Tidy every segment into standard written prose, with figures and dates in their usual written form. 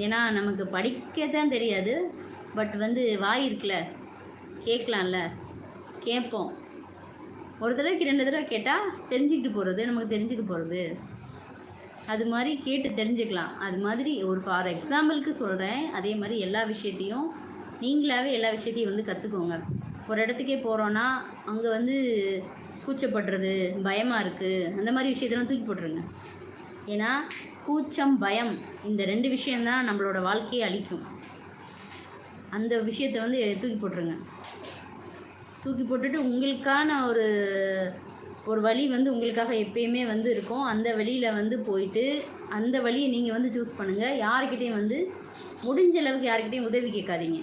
ஏன்னா நமக்கு படிக்க தான் தெரியாது, பட் வந்து வாய் இருக்குல்ல, கேட்கலாம்ல, கேட்போம். ஒரு தடவைக்கு 2 தடவை கேட்டால் தெரிஞ்சுக்கிட்டு போகிறது, நமக்கு தெரிஞ்சுக்க போகிறது. அது மாதிரி கேட்டு தெரிஞ்சுக்கலாம். அது மாதிரி ஒரு ஃபார் எக்ஸாம்பிளுக்கு சொல்கிறேன். அதே மாதிரி எல்லா விஷயத்தையும் நீங்களாகவே எல்லா விஷயத்தையும் வந்து கற்றுக்கோங்க. ஒரு இடத்துக்கே போகிறோன்னா அங்கே வந்து கூச்சப்படுறது, பயமாக இருக்குது, அந்த மாதிரி விஷயத்தெல்லாம் தூக்கி போட்டுருங்க. ஏன்னா கூச்சம், பயம் இந்த 2 விஷயந்தான் நம்மளோட வாழ்க்கையை அழிக்கும். அந்த விஷயத்தை வந்து தூக்கி போட்டுருங்க. தூக்கி போட்டுட்டு உங்களுக்கான ஒரு வழி வந்து உங்களுக்காக எப்பயுமே வந்து இருக்கும். அந்த வழியில் வந்து போயிட்டு அந்த வழியை நீங்கள் வந்து சூஸ் பண்ணுங்கள். யார்கிட்டையும் வந்து முடிஞ்ச அளவுக்கு யார்கிட்டையும் உதவி கேட்காதீங்க.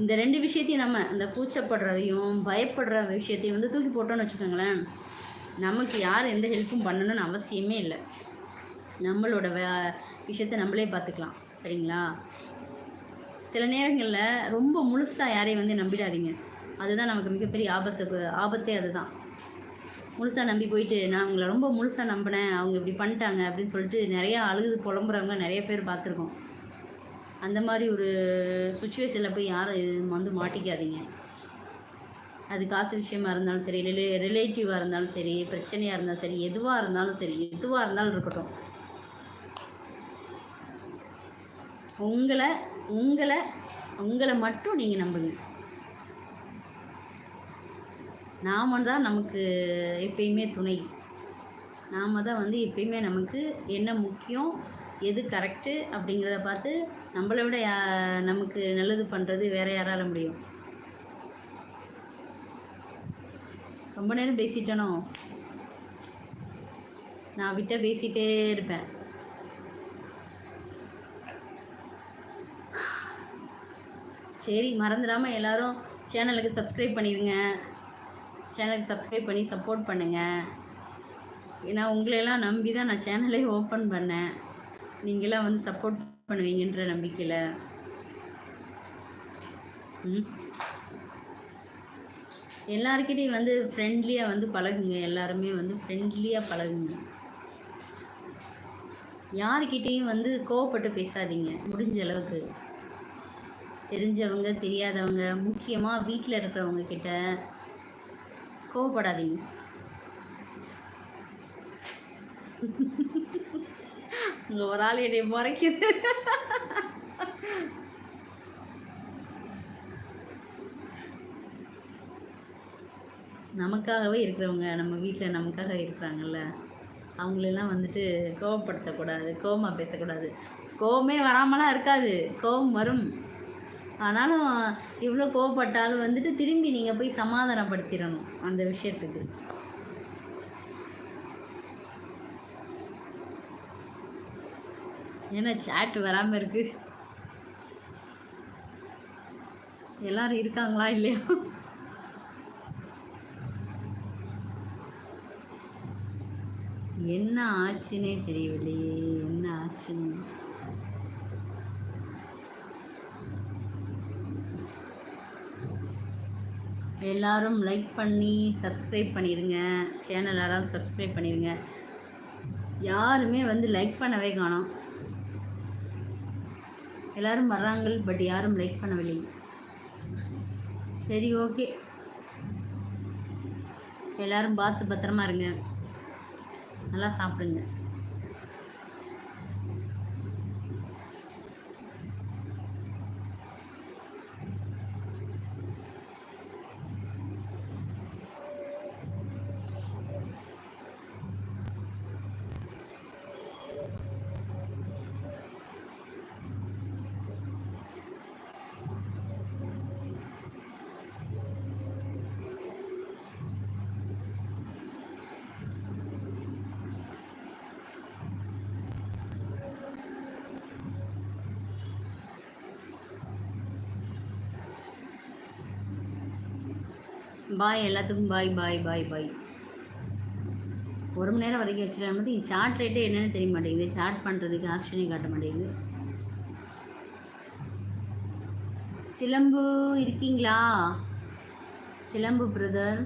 இந்த 2 விஷயத்தையும் நம்ம அந்த கூச்சப்படுறதையும் பயப்படுற விஷயத்தையும் வந்து தூக்கி போட்டோன்னு வச்சுக்கோங்களேன், நமக்கு யார் எந்த ஹெல்ப்பும் பண்ணணும்னு அவசியமே இல்லை. நம்மளோட விஷயத்தை நம்மளே பார்த்துக்கலாம். சரிங்களா? சில நேரங்களில் ரொம்ப முழுசாக யாரையும் வந்து நம்பிடாதீங்க. அதுதான் நமக்கு மிகப்பெரிய ஆபத்தே அதுதான். முழுசாக நம்பி போயிட்டு நான் அவங்கள ரொம்ப முழுசாக நம்பினேன், அவங்க இப்படி பண்ணிட்டாங்க அப்படின்னு சொல்லிட்டு நிறையா அழுது புலம்புறவங்க நிறைய பேர் பார்த்துருக்கோம். அந்த மாதிரி ஒரு சுச்சுவேஷனில் போய் யாரும் வந்து மாட்டிக்காதீங்க. அது காசு விஷயமா இருந்தாலும் சரி, ரிலேட்டிவாக இருந்தாலும் சரி, பிரச்சனையாக இருந்தாலும் சரி, எதுவாக இருந்தாலும் சரி, எதுவாக இருந்தாலும் இருக்கட்டும், உங்களை மட்டும் நீங்கள் நம்புங்க. நாம தான் நமக்கு எப்பயுமே துணை. நாம் தான் வந்து எப்பயுமே நமக்கு என்ன முக்கியம், எது கரெக்டு அப்படிங்கிறத பார்த்து நம்மளை விட நமக்கு நல்லது பண்ணுறது வேறு யாரால முடியும்? ரொம்ப நேரம் பேசிட்டேனோ? நான் பேசிகிட்டே இருப்பேன். சரி, மறந்துடாமல் எல்லோரும் சேனலுக்கு சப்ஸ்கிரைப் பண்ணிடுங்க. சேனலுக்கு சப்ஸ்கிரைப் பண்ணி சப்போர்ட் பண்ணுங்கள். ஏன்னா உங்களையெல்லாம் நம்பி தான் நான் சேனலே ஓப்பன் பண்ணேன். நீங்களாம் வந்து சப்போர்ட் பண்ணுவீங்கன்ற நம்பிக்கையில். எல்லாருக்கிட்டையும் வந்து ஃப்ரெண்ட்லியாக வந்து பழகுங்க. எல்லாருமே வந்து ஃப்ரெண்ட்லியாக பழகுங்க. யாருக்கிட்டேயும் வந்து கோவப்பட்டு பேசாதீங்க. முடிஞ்ச அளவுக்கு தெரிஞ்சவங்க தெரியாதவங்க, முக்கியமாக வீட்டில் இருக்கிறவங்க கிட்ட கோவப்படாதீங்க. இங்கே ஒரு ஆள் என்னை முறைக்குது. நமக்காகவே இருக்கிறவங்க நம்ம வீட்டில் நமக்காக இருக்கிறாங்கல்ல, அவங்களெல்லாம் வந்துட்டு கோவப்படுத்தக்கூடாது, கோவமாக பேசக்கூடாது. கோவமே வராமலாம் இருக்காது, கோவம் வரும். ஆனாலும் இவ்வளோ கோவப்பட்டாலும் வந்துட்டு திரும்பி நீங்கள் போய் சமாதானப்படுத்திடணும் அந்த விஷயத்துக்கு. ஏன்னா சாட் வராமல் இருக்குது. எல்லாரும் இருக்காங்களா இல்லையா? என்ன ஆச்சுன்னே தெரியவில்லையே, என்ன ஆச்சுன்னு. எல்லோரும் லைக் பண்ணி சப்ஸ்கிரைப் பண்ணிடுங்க. சேனல் யாராவது சப்ஸ்கிரைப் பண்ணிடுங்க. யாருமே வந்து லைக் பண்ணவே காணோம். எல்லோரும் வர்றாங்க, பட் யாரும் லைக் பண்ணவில்லை. சரி, ஓகே. எல்லோரும் பார்த்து பத்திரமா இருங்க. நல்லா சாப்பிடுங்க. பாய், எல்லாத்துக்கும் பாய் பாய் பாய் பாய். 1 மணி நேரம் வரைக்கும் வச்சுருக்கேன். வந்து சாட் ரேட்டே என்னென்னு தெரிய மாட்டேங்குது. சாட் பண்ணுறதுக்கு ஆப்ஷனே காட்ட மாட்டேங்குது. சிலம்பு இருக்கீங்களா? சிலம்பு பிரதர்.